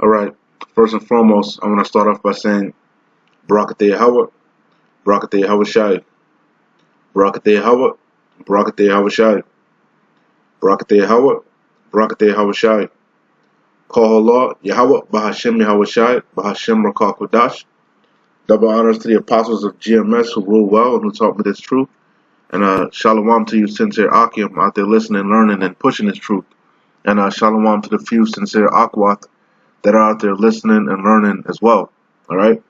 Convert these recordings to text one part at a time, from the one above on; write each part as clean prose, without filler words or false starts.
All right. First and foremost, I want to start off by saying Barakateh Yahweh, Barakateh Yahweh Shai, Barakateh Yahweh, Barakateh Yahweh Shai, Barakateh Yahweh, Barakateh Yahweh Shai. Call Allah Yahweh, Bahashem Yahweh Shai, Bahashem Rakah Kodash. Double honors to the apostles of GMS who rule well and who taught me this truth. And shalom to you sincere Akim out there listening, learning, and pushing this truth. And shalom to the few sincere Akwat that are out there listening and learning as well. Alright?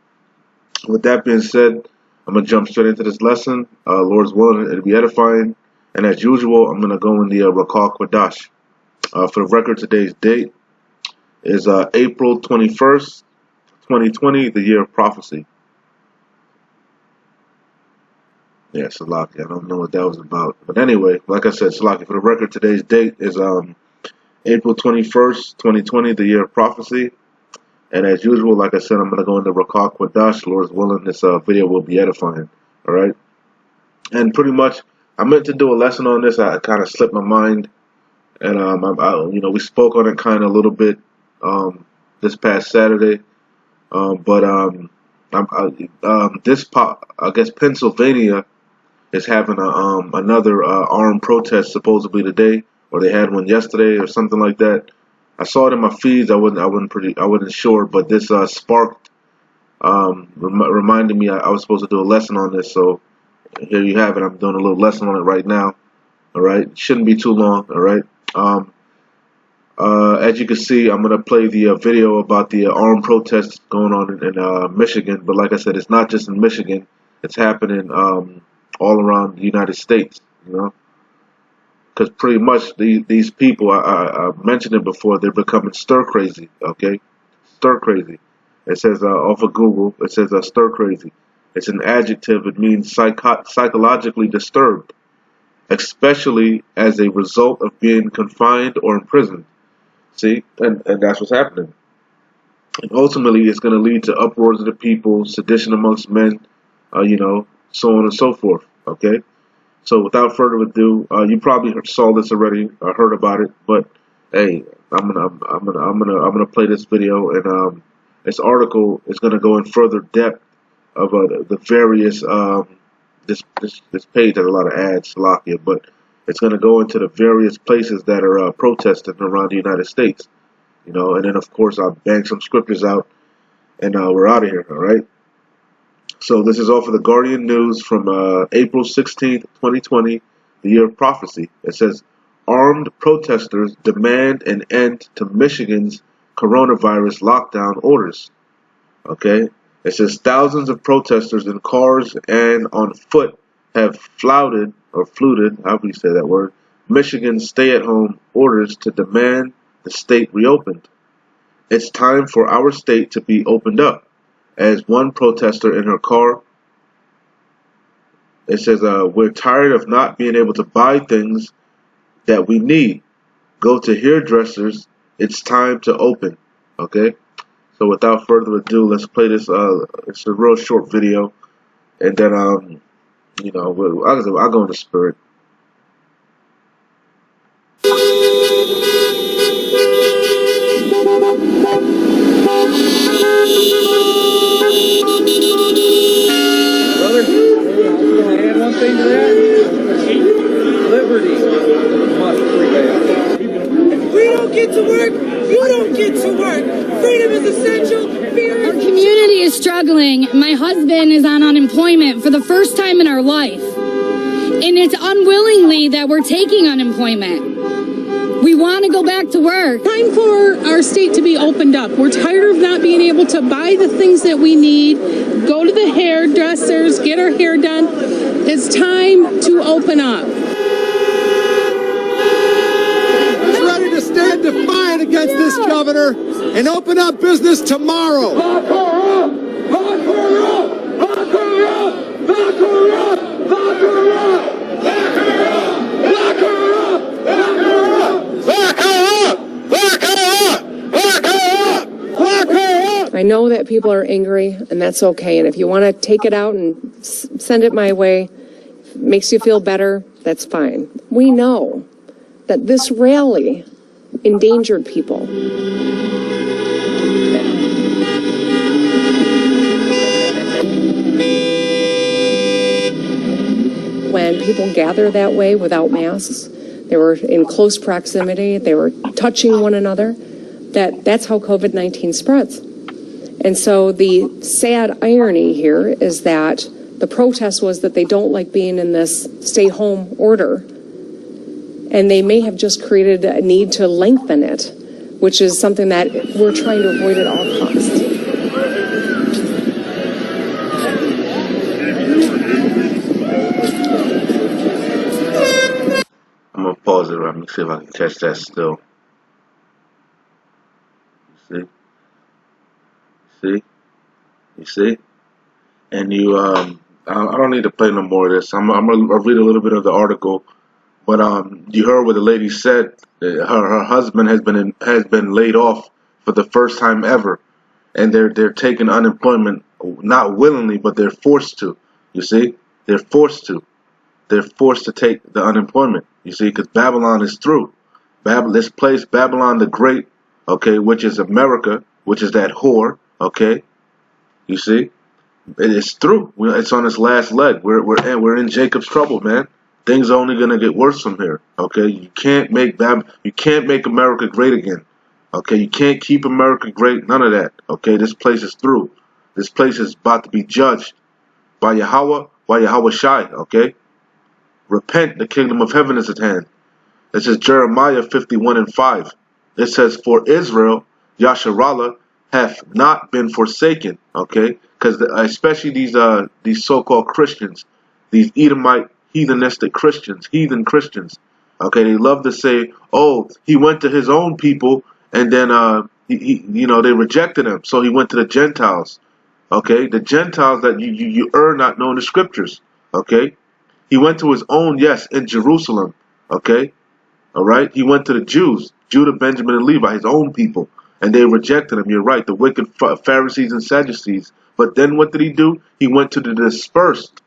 With that being said, I'm going to jump straight into this lesson. Lord's willing, it'll be edifying. And as usual, I'm going to go in the Rakah Kodash. For the record, today's date is April 21st, 2020, the year of prophecy. Yeah, Salaki. I don't know what that was about. But anyway, like I said, Salaki, for the record, today's date is April 21st, 2020, the year of prophecy. And as usual, like I said, I'm going to go into Rakah Kodash. Lord's willing, this video will be edifying. All right? And pretty much, I meant to do a lesson on this. I kind of slipped my mind. And, we spoke on it kind of a little bit this past Saturday. I guess Pennsylvania is having another armed protest supposedly today, or they had one yesterday or something like that. I saw it in my feeds. I wasn't sure, but this sparked reminded me I was supposed to do a lesson on this. So here you have it. I'm doing a little lesson on it right now. All right, shouldn't be too long. All right. As you can see, I'm gonna play the video about the armed protests going on in Michigan. But like I said, it's not just in Michigan. It's happening all around the United States, you know, because pretty much these people, I mentioned it before, they're becoming stir crazy, okay? Stir crazy. It says off of Google, it says stir crazy. It's an adjective. It means psychologically disturbed, especially as a result of being confined or imprisoned. See, and that's what's happening. And ultimately, it's going to lead to uproars of the people, sedition amongst men, so on and so forth. Okay, so without further ado, you probably saw this already, heard about it, but hey, I'm gonna play this video, and this article is gonna go in further depth of the various this page has a lot of ads, Slovakia, but it's gonna go into the various places that are protesting around the United States, and then of course I'll bang some scriptures out, and we're out of here. All right. So this is all for the Guardian News from April 16th, 2020, the year of prophecy. It says, armed protesters demand an end to Michigan's coronavirus lockdown orders. Okay? It says thousands of protesters in cars and on foot have flouted, however you say that word, Michigan's stay-at-home orders to demand the state reopened. It's time for our state to be opened up. As one protester in her car, it says, we're tired of not being able to buy things that we need. Go to hairdressers. It's time to open. Okay? So without further ado, let's play this. It's a real short video. And then, I'll go in the spirit. Add one thing to that. Liberty must prevail. We don't get to work. You don't get to work. Freedom is essential. Our community is struggling. My husband is on unemployment for the first time in our life. And it's unwillingly that we're taking unemployment. We want to go back to work. Time for our state to be opened up. We're tired of not being able to buy the things that we need, go to the hairdressers, get our hair done. It's time to open up. We're ready to stand defiant against this governor and open up business tomorrow. Lock her up! Lock her up! Lock her up! Lock her up! Lock her up! Lock her up! Lock her up! Lock her up! Lock her up! Lock her up! Lock her up! Lock her up! I know that people are angry, and that's okay. And if you want to take it out and send it my way, makes you feel better, that's fine. We know that this rally endangered people. when people gather that way without masks, they were in close proximity, they were touching one another, that's how COVID-19 spreads. And so the sad irony here is that the protest was that they don't like being in this stay-home order, and they may have just created a need to lengthen it, which is something that we're trying to avoid at all costs. I'm gonna pause it. Let me see if I can catch that still. You see, and I don't need to play no more of this. I'm gonna read a little bit of the article, but you heard what the lady said. Her husband has been laid off for the first time ever, and they're taking unemployment, not willingly, but they're forced to. You see, they're forced to take the unemployment. You see, because Babylon is through. This place, Babylon the Great, okay, which is America, which is that whore, okay. You see, it's through. It's on its last leg. We're in Jacob's trouble, man. Things are only gonna get worse from here. Okay, you can't make America great again. Okay, you can't keep America great. None of that. Okay, this place is through. This place is about to be judged by Yahweh Shai. Okay, repent. The kingdom of heaven is at hand. It says Jeremiah 51:5. It says, for Israel, Yasharallah, hath not been forsaken, okay? Because especially these so-called Christians, these Edomite heathenistic Christians, heathen Christians, okay? They love to say, oh, he went to his own people, and then they rejected him, so he went to the Gentiles, okay? The Gentiles that you err not knowing the scriptures, okay? He went to his own, yes, in Jerusalem, okay? All right? He went to the Jews, Judah, Benjamin, and Levi, his own people. And they rejected him. You're right, the wicked Pharisees and Sadducees. But then what did he do? He went to the dispersed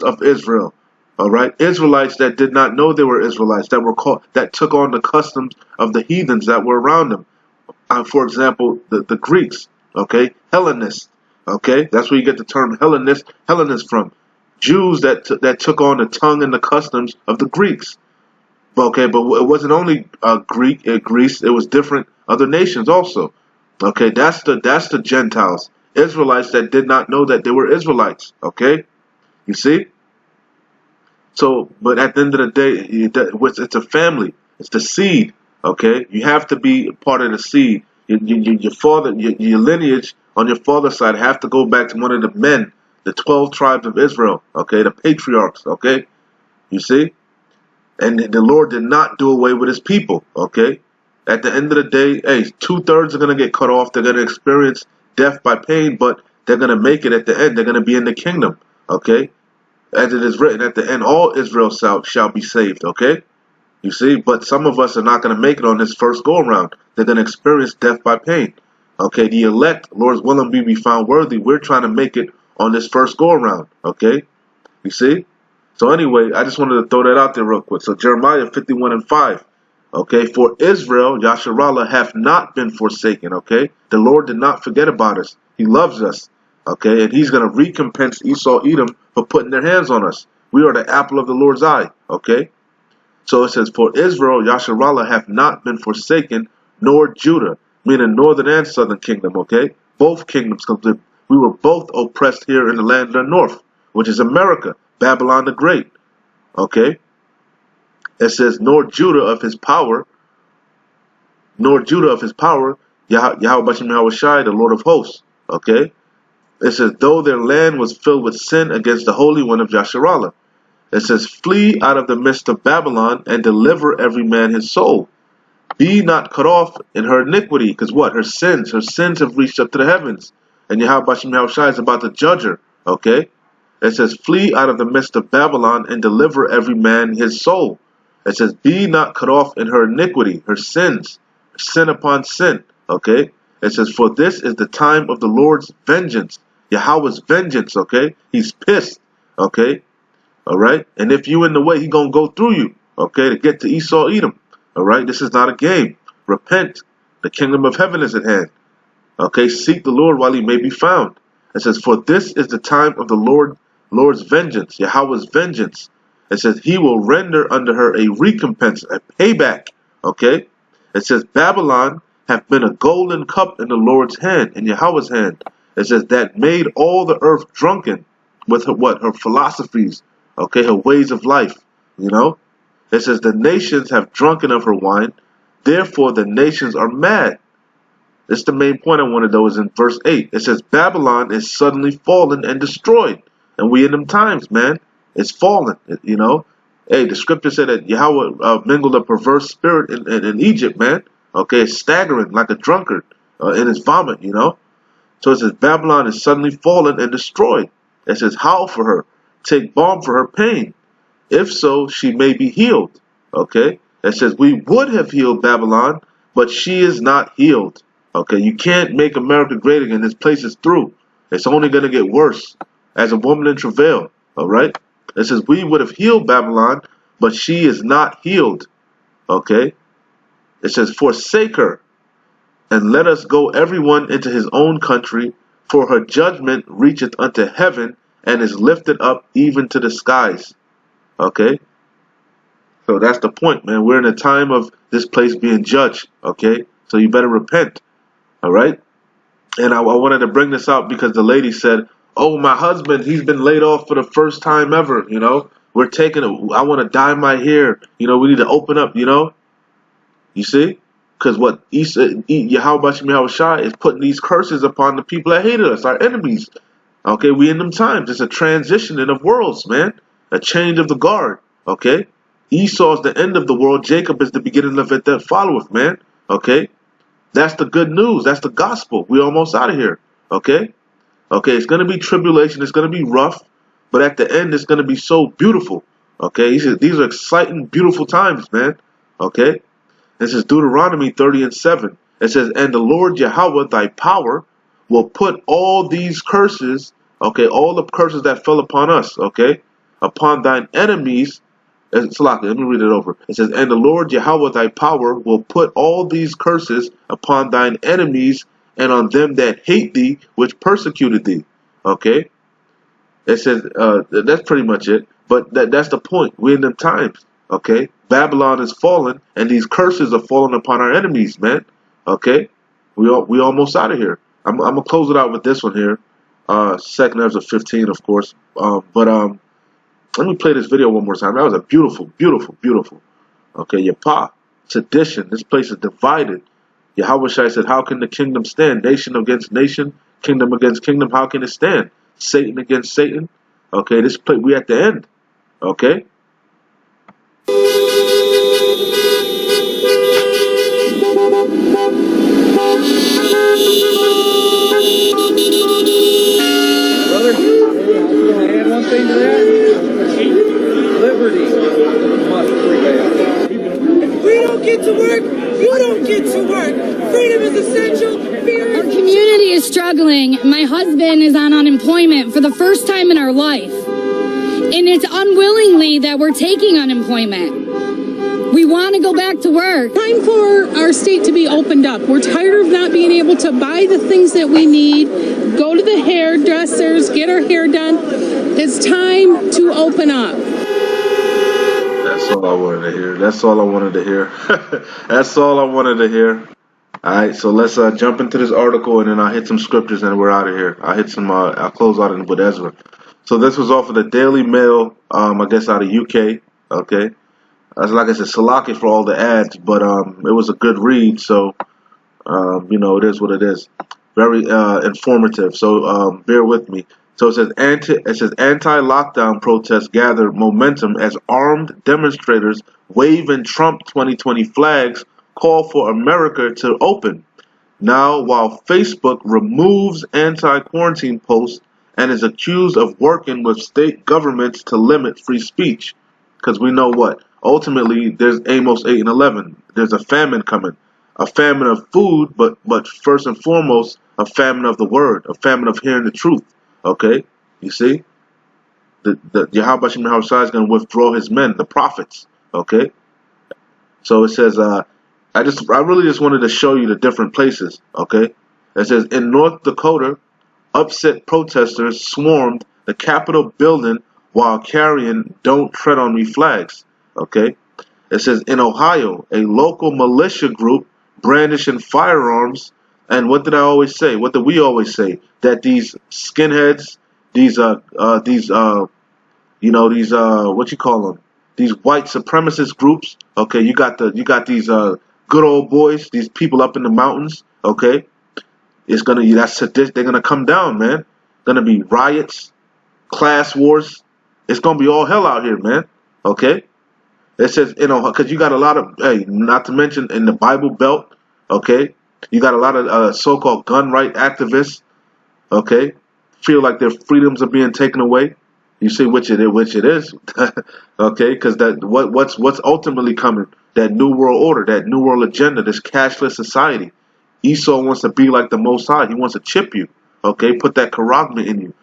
of Israel. All right, Israelites that did not know they were Israelites, that took on the customs of the heathens that were around them. For example, the Greeks. Okay, Hellenists. Okay, that's where you get the term Hellenist from. Jews that took on the tongue and the customs of the Greeks. Okay, but it wasn't only Greece. It was different other nations also. Okay, that's the Gentiles, Israelites that did not know that they were Israelites. Okay, you see. So, but at the end of the day, it's a family. It's the seed. Okay, you have to be part of the seed. Your father, your lineage on your father's side have to go back to one of the men, the 12 tribes of Israel. Okay, the patriarchs. Okay, you see. And the Lord did not do away with his people, okay? At the end of the day, hey, 2/3 are going to get cut off. They're going to experience death by pain, but they're going to make it at the end. They're going to be in the kingdom, okay? As it is written, at the end, all Israel shall be saved, okay? You see, but some of us are not going to make it on this first go-around. They're going to experience death by pain, okay? The elect, Lord's willing, we be found worthy. We're trying to make it on this first go-around, okay? You see? So anyway, I just wanted to throw that out there real quick. So Jeremiah 51:5, okay, for Israel, Yasharallah, hath not been forsaken, okay? The Lord did not forget about us. He loves us, okay? And he's going to recompense Esau, Edom for putting their hands on us. We are the apple of the Lord's eye, okay? So it says, for Israel, Yasharallah, hath not been forsaken, nor Judah, meaning northern and southern kingdom, okay? Both kingdoms, we were both oppressed here in the land of the north, which is America. Babylon the Great, okay? It says, nor Judah of his power, Yahweh Shai, the Lord of hosts, okay? It says, though their land was filled with sin against the Holy One of Yasharallah. It says, flee out of the midst of Babylon and deliver every man his soul. Be not cut off in her iniquity, because what? Her sins have reached up to the heavens. And Yahweh Shai is about to judge her, okay? It says, flee out of the midst of Babylon and deliver every man his soul. It says, be not cut off in her iniquity, her sins, sin upon sin. Okay? It says, for this is the time of the Lord's vengeance. Yahweh's vengeance, okay? He's pissed. Okay? Alright? And if you in the way, he gonna go through you. Okay? To get to Esau, Edom. Alright? This is not a game. Repent. The kingdom of heaven is at hand. Okay? Seek the Lord while he may be found. It says, for this is the time of the Lord Lord's vengeance, Yahweh's vengeance. It says he will render unto her a recompense, a payback. Okay? It says Babylon hath been a golden cup in the Lord's hand, in Yahweh's hand. It says that made all the earth drunken with her what? Her philosophies, okay, her ways of life, you know? It says the nations have drunken of her wine, therefore the nations are mad. That's the main point I wanted though, is in verse 8. It says Babylon is suddenly fallen and destroyed. And we in them times, man. It's fallen, you know. Hey, the scripture said that Yahweh mingled a perverse spirit in Egypt, man. Okay, it's staggering like a drunkard in his vomit, you know. So it says Babylon is suddenly fallen and destroyed. It says howl for her, take balm for her pain. If so, she may be healed. Okay. It says we would have healed Babylon, but she is not healed. Okay, you can't make America great again. This place is through. It's only going to get worse. As a woman in travail. All right. It says we would have healed Babylon, but she is not healed. Okay. It says forsake her, and let us go everyone into his own country, for her judgment reacheth unto heaven, and is lifted up even to the skies. Okay? So that's the point, man. We're in a time of this place being judged. Okay? So you better repent. Alright? And I wanted to bring this out because the lady said, oh, my husband, he's been laid off for the first time ever, you know? We're taking it. I want to dye my hair. You know, we need to open up, you know? You see? Because what Yahweh Shai is putting these curses upon the people that hated us, our enemies. Okay, we in them times. It's a transitioning of worlds, man. A change of the guard. Okay? Esau's the end of the world. Jacob is the beginning of it that followeth, man. Okay? That's the good news. That's the gospel. We're almost out of here. Okay? Okay, it's going to be tribulation. It's going to be rough. But at the end, it's going to be so beautiful. Okay? These are exciting, beautiful times, man. Okay? This is Deuteronomy 30:7. It says, and the Lord Yahweh, thy power, will put all these curses, okay, all the curses that fell upon us, okay, upon thine enemies. Let me read it over. It says, and the Lord Yahweh, thy power, will put all these curses upon thine enemies and on them that hate thee, which persecuted thee. Okay? It says, that's pretty much it. But that's the point. We're in them times. Okay? Babylon is fallen, and these curses are falling upon our enemies, man. Okay? We almost out of here. I'm going to close it out with this one here. 2nd Ezra 15, of course. Let me play this video one more time. That was a beautiful, beautiful, beautiful. Okay, Yapa, sedition. This place is divided. Yahweh Shai said, how can the kingdom stand? Nation against nation, kingdom against kingdom. How can it stand? Satan against Satan. Okay, this place, we at the end. Okay? Brother, I add one thing to that. Liberty must prevail. We don't get to work. You don't get to work. Freedom is essential. Fear Our community is struggling. My husband is on unemployment for the first time in our life. And it's unwillingly that we're taking unemployment. We want to go back to work. Time for our state to be opened up. We're tired of not being able to buy the things that we need, go to the hairdressers, get our hair done. It's time to open up. That's all I wanted to hear. That's all I wanted to hear. That's all I wanted to hear. Alright, so let's jump into this article, and then I'll hit some scriptures and we're out of here. I'll hit some, I'll close out with Ezra. So this was off of the Daily Mail, I guess out of UK, okay? Like I said, Salaki for all the ads, but it was a good read, so, you know, it is what it is. Very informative, so bear with me. So it says anti-lockdown protests gather momentum as armed demonstrators waving Trump 2020 flags call for America to open. Now, while Facebook removes anti-quarantine posts and is accused of working with state governments to limit free speech. Because we know what? Ultimately, there's Amos 8:11. There's a famine coming. A famine of food, but first and foremost, a famine of the word. A famine of hearing the truth. Okay? You see? The Yahweh Shai is going to withdraw his men, the prophets. Okay? So it says, I really just wanted to show you the different places. Okay? It says, in North Dakota, upset protesters swarmed the Capitol building while carrying "Don't Tread on Me" flags. Okay? It says in Ohio, a local militia group brandishing firearms. And what did I always say? What did we always say? That these skinheads, these what you call them? These white supremacist groups. Okay, you got these good old boys, these people up in the mountains. Okay, they're gonna come down, man. Gonna be riots, class wars. It's gonna be all hell out here, man. Okay. It says, because you got a lot of, hey, not to mention in the Bible Belt, okay, you got a lot of so-called gun right activists, okay, feel like their freedoms are being taken away. You see which it is, okay, because what's ultimately coming, that new world order, that new world agenda, this cashless society. Esau wants to be like the Most High. He wants to chip you, okay, put that charagma in you,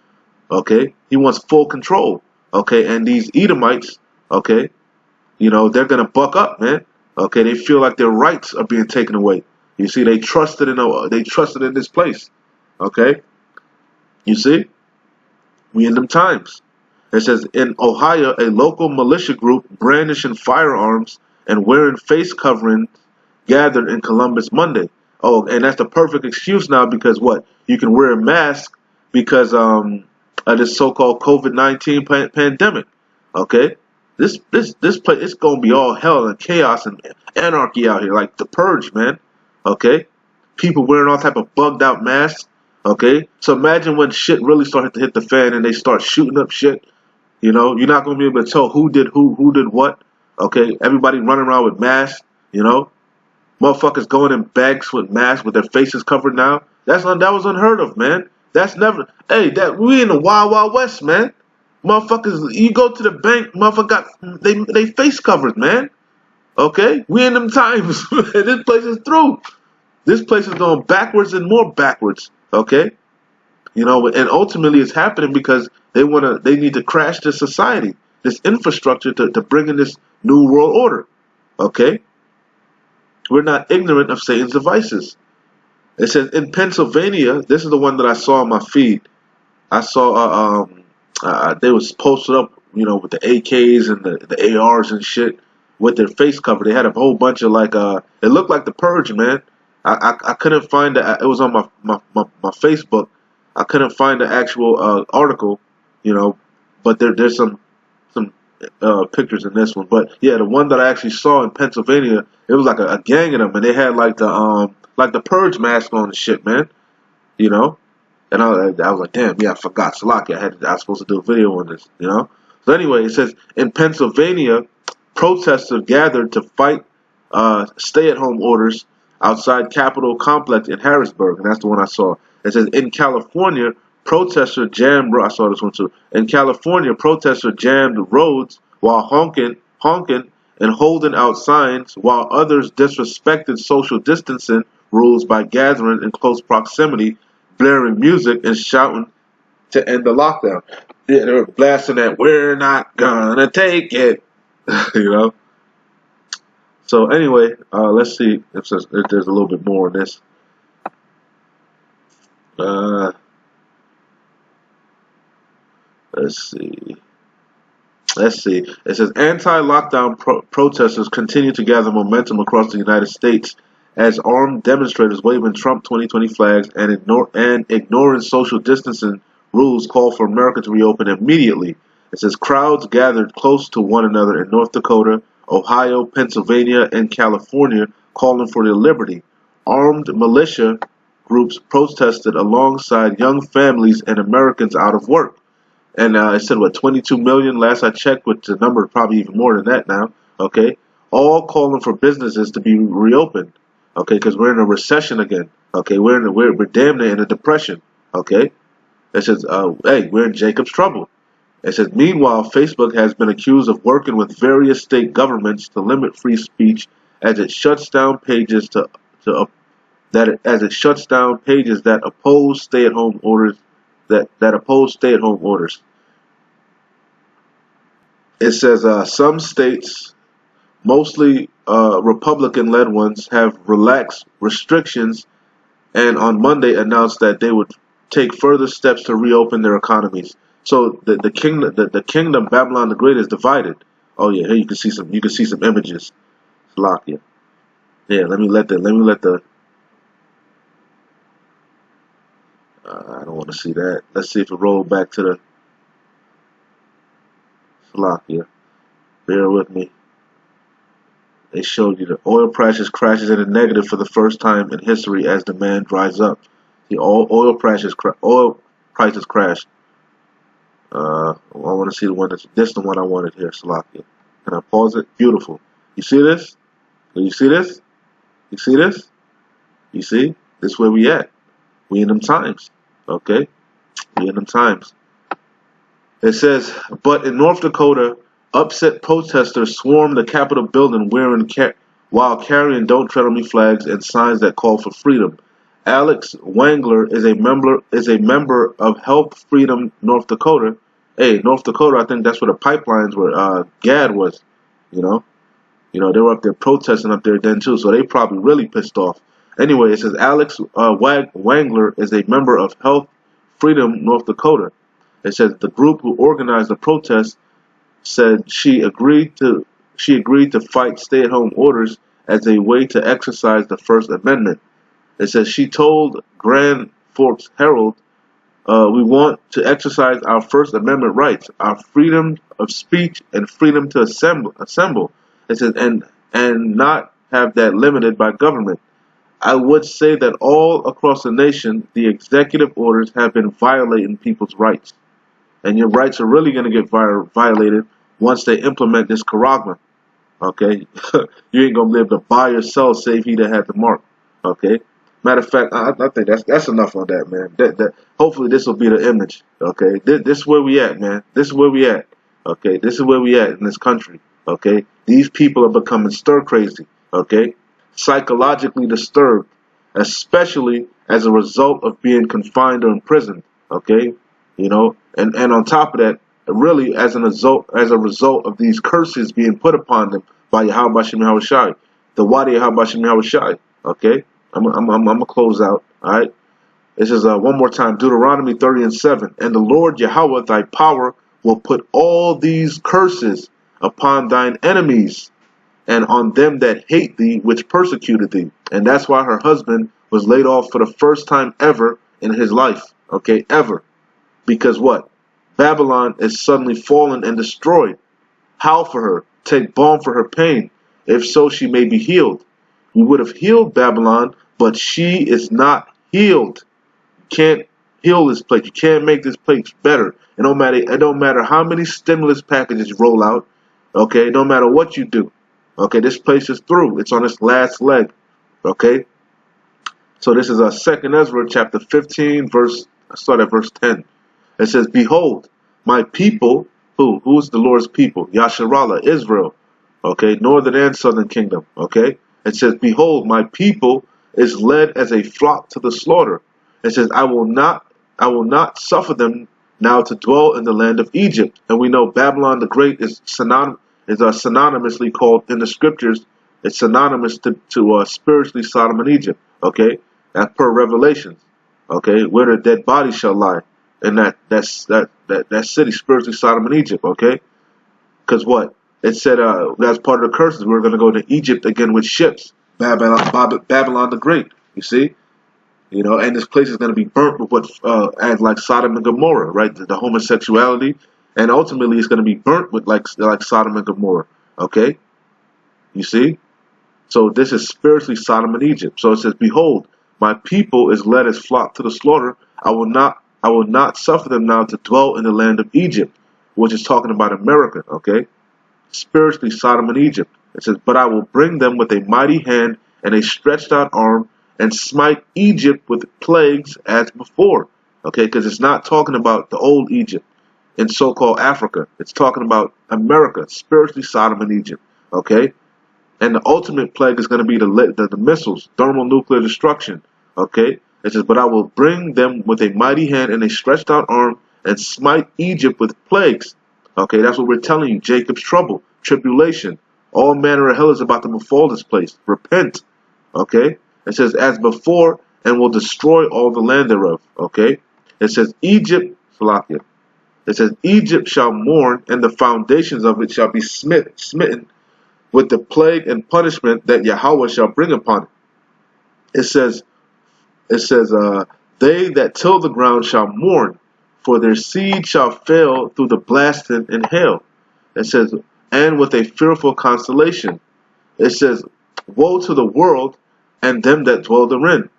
okay. He wants full control, okay, and these Edomites, okay. They're gonna buck up, man. Okay, they feel like their rights are being taken away. You see, they trusted in this place. Okay, you see, we in them times. It says in Ohio, a local militia group brandishing firearms and wearing face coverings gathered in Columbus Monday. Oh, and that's the perfect excuse now because what? You can wear a mask because of this so-called COVID-19 pandemic. Okay. This place, it's gonna be all hell and chaos and anarchy out here, like the Purge, man. Okay, people wearing all type of bugged out masks. Okay, so imagine when shit really started to hit the fan and they start shooting up shit. You're not gonna be able to tell who did what. Okay, everybody running around with masks. Motherfuckers going in bags with masks with their faces covered now. That was unheard of, man. That's never. Hey, we in the Wild Wild West, man. Motherfuckers, you go to the bank, motherfucker got they face covers, man. Okay? We in them times. This place is through. This place is going backwards and more backwards. Okay? And ultimately it's happening because they need to crash this society, this infrastructure to bring in this new world order. Okay? We're not ignorant of Satan's devices. It says in Pennsylvania, this is the one that I saw on my feed. I saw they was posted up, with the AKs and the ARs and shit with their face cover. They had a whole bunch of it looked like the Purge, man. I couldn't find it was on my Facebook. I couldn't find the actual article, but there's some pictures in this one. But yeah, the one that I actually saw in Pennsylvania, it was like a gang of them, and they had like the Purge mask on and shit, man. And I was like, damn, yeah, I forgot. Salaki, I was supposed to do a video on this, So anyway, it says, in Pennsylvania, protesters gathered to fight stay-at-home orders outside Capitol complex in Harrisburg, and that's the one I saw. It says, in California, protesters jammed, I saw this one too. In California, protesters jammed roads while honking and holding out signs, while others disrespected social distancing rules by gathering in close proximity, blaring music and shouting to end the lockdown. Yeah, they were blasting that "We're not gonna take it," So anyway, let's see if there's a little bit more on this. Let's see. It says anti-lockdown protesters continue to gather momentum across the United States as armed demonstrators waving Trump 2020 flags and ignoring social distancing rules call for America to reopen immediately. It says crowds gathered close to one another in North Dakota, Ohio, Pennsylvania, and California calling for their liberty. Armed militia groups protested alongside young families and Americans out of work. And it said, 22 million last I checked, which the number probably even more than that now. Okay, all calling for businesses to be reopened. Okay, because we're in a recession again. Okay, we're damn near in a depression. Okay, it says, hey, we're in Jacob's trouble. It says, meanwhile, Facebook has been accused of working with various state governments to limit free speech as it shuts down pages that oppose stay-at-home orders. That oppose stay-at-home orders. It says some states, mostly Republican-led ones, have relaxed restrictions and on Monday announced that they would take further steps to reopen their economies. So the kingdom Babylon the Great is divided. Oh yeah, here you can see some images. Slovakia. Yeah, let me let the I don't want to see that. Let's see if it rolled back to the Slovakia. Bear with me. They showed you the oil prices crashes in the negative for the first time in history as demand dries up. The oil prices crash. I want to see the one this the one I wanted here, Slovakia. Can I pause it? Beautiful. You see this? You see this? You see this? You see? This is where we at. We in them times. Okay? We in them times. It says, but in North Dakota, upset protesters swarmed the Capitol building while carrying "Don't Tread on Me" flags and signs that call for freedom. Alex Wangler is a member of Help Freedom North Dakota. Hey, North Dakota, I think that's where the pipelines were. GAD was, you know. They were up there protesting up there then too, so they probably really pissed off. Anyway, it says Alex Wangler is a member of Health Freedom North Dakota. It says the group who organized the protest said she agreed to fight stay-at-home orders as a way to exercise the First Amendment. It says she told Grand Forks Herald, "We want to exercise our First Amendment rights, our freedom of speech and freedom to assemble." It says and not have that limited by government. I would say that all across the nation, the executive orders have been violating people's rights. And your rights are really going to get violated once they implement this charagma. Okay? You ain't going to be able to buy or sell save he that had the mark. Okay? Matter of fact, I think that's enough on that, man. Hopefully this will be the image. Okay? This is where we at, man. This is where we at. Okay? This is where we at in this country. Okay? These people are becoming stir crazy. Okay? Psychologically disturbed, especially as a result of being confined or imprisoned. Okay? And on top of that, really as a result of these curses being put upon them by Yahweh Shem Yahweh Shai, the Wadi Yahweh Shem Yahweh Shai. Okay, I'm gonna close out. All right, this is one more time, Deuteronomy 30:7. And the Lord Yahweh thy power will put all these curses upon thine enemies and on them that hate thee, which persecuted thee. And that's why her husband was laid off for the first time ever in his life. Okay, ever. Because what? Babylon is suddenly fallen and destroyed. Howl for her. Take balm for her pain. If so, she may be healed. We would have healed Babylon, but she is not healed. You can't heal this place. You can't make this place better. It don't matter how many stimulus packages you roll out. Okay, it don't matter what you do. Okay, this place is through. It's on its last leg. Okay. So this is 2nd Ezra chapter 15, start at verse 10. It says, behold, my people, who's the Lord's people? Yasharallah, Israel, okay, northern and southern kingdom, okay? It says, behold, my people is led as a flock to the slaughter. It says, I will not suffer them now to dwell in the land of Egypt. And we know Babylon the Great is synonymously called in the scriptures. It's synonymous to spiritually Sodom and Egypt, okay? That's per Revelations, okay? Where the dead body shall lie. And that city, spiritually Sodom and Egypt, okay? Because what? It said that's part of the curses. We're going to go to Egypt again with ships. Babylon the Great, you see? And this place is going to be burnt with what, as like Sodom and Gomorrah, right? The homosexuality. And ultimately it's going to be burnt with like Sodom and Gomorrah, okay? You see? So this is spiritually Sodom and Egypt. So it says, behold, my people is led as flock to the slaughter. I will not suffer them now to dwell in the land of Egypt, which is talking about America, okay? Spiritually, Sodom and Egypt. It says, but I will bring them with a mighty hand and a stretched out arm and smite Egypt with plagues as before, okay? Because it's not talking about the old Egypt in so-called Africa. It's talking about America, spiritually Sodom and Egypt, okay? And the ultimate plague is going to be the missiles, thermonuclear destruction, okay? It says, but I will bring them with a mighty hand and a stretched out arm and smite Egypt with plagues. Okay, that's what we're telling you. Jacob's trouble, tribulation, all manner of hell is about to befall this place. Repent. Okay, it says, as before, and will destroy all the land thereof. Okay, it says, Egypt, Salakia. It says, Egypt shall mourn, and the foundations of it shall be smitten with the plague and punishment that Yahweh shall bring upon it. It says, they that till the ground shall mourn, for their seed shall fail through the blasting and hail. It says, and with a fearful constellation. It says, woe to the world and them that dwell therein,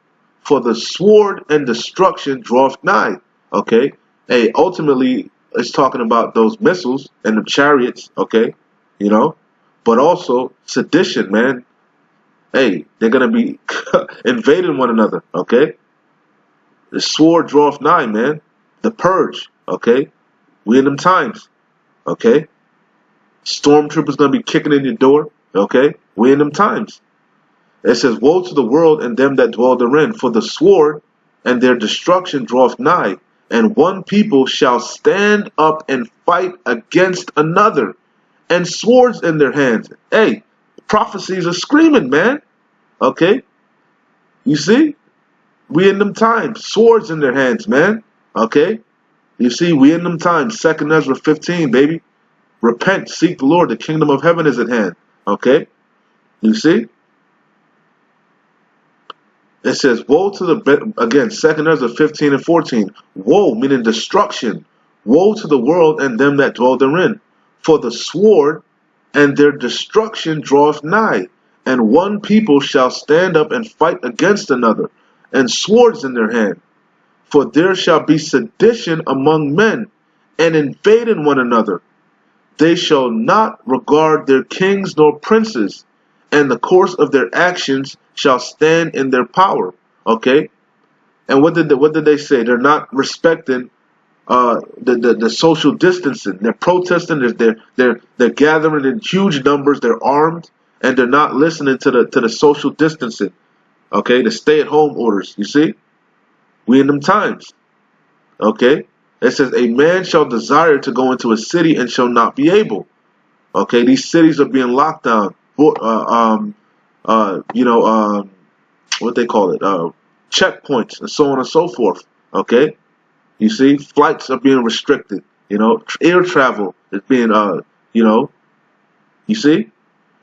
for the sword and destruction draweth nigh. Okay? Hey, ultimately, it's talking about those missiles and the chariots, okay? You know? But also, sedition, man. Hey, they're going to be invading one another, okay? The sword draweth nigh, man. The purge, okay? We in them times, okay? Stormtroopers going to be kicking in your door, okay? We in them times. It says, woe to the world and them that dwell therein, for the sword and their destruction draweth nigh, and one people shall stand up and fight against another, and swords in their hands. Hey, prophecies are screaming, man. Okay? You see? We in them times. Swords in their hands, man. Okay? You see, we in them times. 2 Esdras 15, baby. Repent, seek the Lord. The kingdom of heaven is at hand. Okay? You see? It says, woe to the, again, 2 Esdras 15 and 14. Woe, meaning destruction. Woe to the world and them that dwell therein. For the sword and their destruction draweth nigh, and one people shall stand up and fight against another, and swords in their hand. For there shall be sedition among men, and invading one another. They shall not regard their kings nor princes, and the course of their actions shall stand in their power. Okay? And what did they say? They're not respecting the social distancing. They're protesting. They're gathering in huge numbers. They're armed, and they're not listening to the social distancing. Okay, the stay-at-home orders. You see, we in them times. Okay, it says a man shall desire to go into a city and shall not be able. Okay, these cities are being locked down. What they call it, checkpoints and so on and so forth. Okay. You see, flights are being restricted. You know, air travel is being, you see.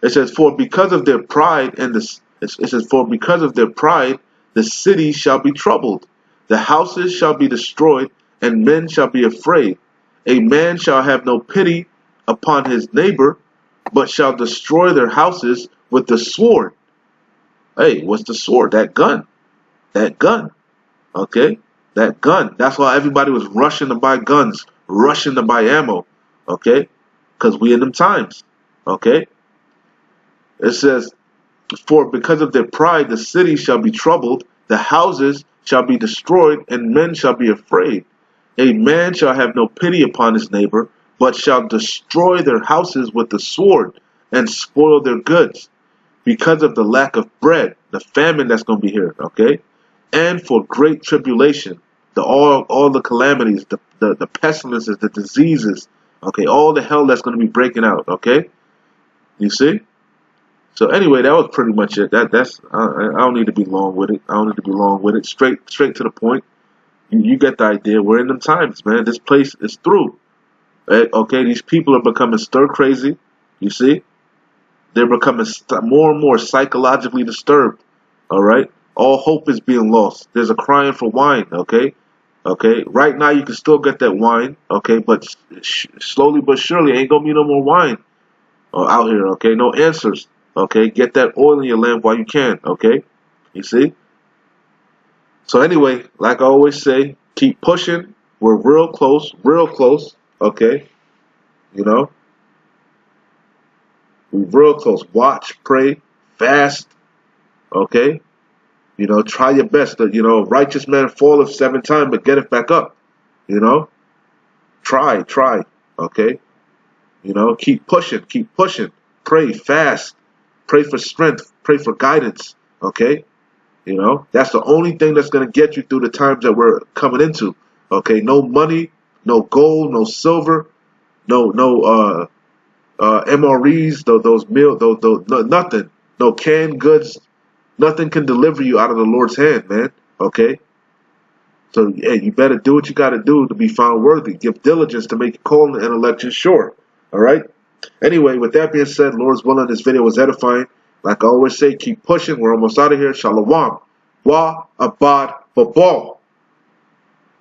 It says, for because of their pride it says, for because of their pride, the city shall be troubled, the houses shall be destroyed, and men shall be afraid. A man shall have no pity upon his neighbor, but shall destroy their houses with the sword. Hey, what's the sword? That gun. That gun. Okay. That gun. That's why everybody was rushing to buy guns, rushing to buy ammo. Okay? Because we in them times. Okay? It says, for because of their pride, the city shall be troubled, the houses shall be destroyed, and men shall be afraid. A man shall have no pity upon his neighbor, but shall destroy their houses with the sword, and spoil their goods, because of the lack of bread, the famine that's going to be here. Okay? And for great tribulation, all the calamities, the pestilences, the diseases, okay, all the hell that's going to be breaking out, okay? You see? So anyway, that was pretty much it. That's I don't need to be long with it. I don't need to be long with it. Straight to the point. You get the idea. We're in them times, man. This place is through. Okay, these people are becoming stir crazy. You see? They're becoming more and more psychologically disturbed. All right? All hope is being lost. There's a crying for wine, okay? Okay? Right now you can still get that wine, okay? But slowly but surely ain't gonna be no more wine out here, okay? No answers, okay? Get that oil in your lamp while you can, okay? You see? So anyway, like I always say, keep pushing. We're real close, okay? You know? We're real close. Watch, pray, fast, okay? You know, try your best. Righteous man falleth 7 times, but get it back up. You know, try. Okay. You know, keep pushing. Pray, fast. Pray for strength. Pray for guidance. Okay. You know, that's the only thing that's going to get you through the times that we're coming into. Okay. No money, no gold, no silver, no MREs, nothing. No canned goods. Nothing can deliver you out of the Lord's hand, man. Okay? So, hey, you better do what you got to do to be found worthy. Give diligence to make your calling and election sure. All right? Anyway, with that being said, Lord's willing, this video was edifying. Like I always say, keep pushing. We're almost out of here. Shalom. Wa abad babal.